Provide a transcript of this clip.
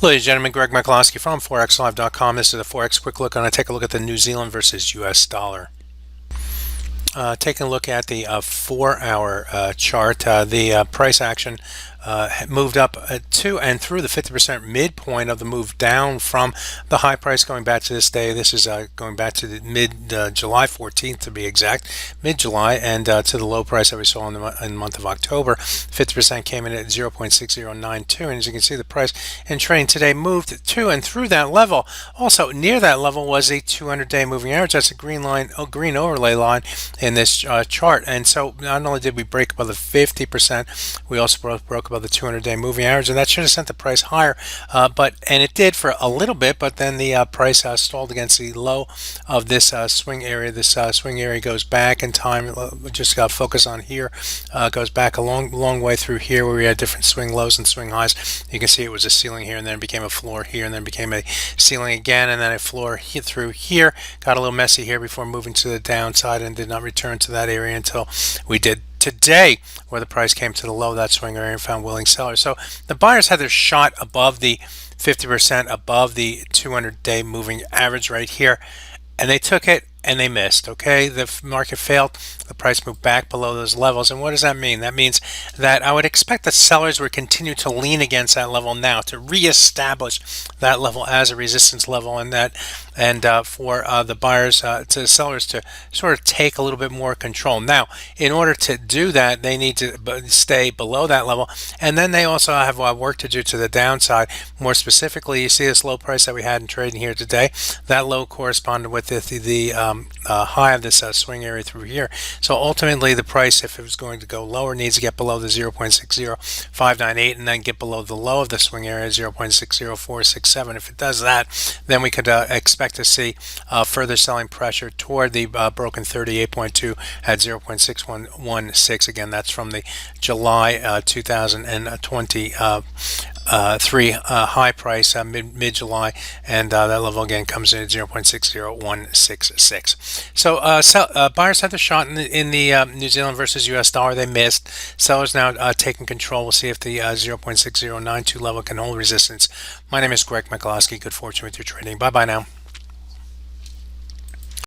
Ladies and gentlemen, Greg Mikulowski from ForexLive.com. This is a Forex Quick Look. I'm going to take a look at the New Zealand versus US dollar. Taking a look at the 4-hour chart, the price action moved up to and through the 50% midpoint of the move down from the high price going back to this day. This is going back to the mid-July 14th to be exact, mid-July, and to the low price that we saw in the month of October. 50% came in at 0.6092, and as you can see, the price in trading today moved to and through that level. Also near that level was a 200-day moving average. That's a green overlay line in this chart. And so not only did we break above the 50%, we also broke above the 200-day moving average, and that should have sent the price higher, and it did for a little bit, but then the price stalled against the low of this swing area. This swing area goes back in time. Just got to focus on here. Goes back a long way through here where we had different swing lows and swing highs. You can see it was a ceiling here, and then it became a floor here, and then became a ceiling again, and then a floor through here. Got a little messy here before moving to the downside, and did not return to that area until we did today, where the price came to the low of that swing area and found willing sellers. So the buyers had their shot above the 50%, above the 200-day moving average right here, and they took it and they missed. Okay, the market failed. The price moved back below those levels. And what does that mean? That means that I would expect that sellers would continue to lean against that level now, to reestablish that level as a resistance level, and for the buyers, to sellers, to sort of take a little bit more control. Now, in order to do that, they need to stay below that level, and then they also have work to do to the downside. More specifically, you see this low price that we had in trading here today. That low corresponded with the high of this swing area through here. So ultimately, the price, if it was going to go lower, needs to get below the 0.60598 and then get below the low of the swing area, 0.60467. If it does that, then we could expect to see further selling pressure toward the broken 38.2 at 0.6116. Again, that's from the July 2023 high price mid-July, and that level again comes in at 0.60166. So buyers had the shot in the New Zealand versus US dollar. They missed. Sellers now taking control. We'll see if the 0.6092 level can hold resistance. My name is Greg Mikulowski. Good fortune with your trading. Bye bye now.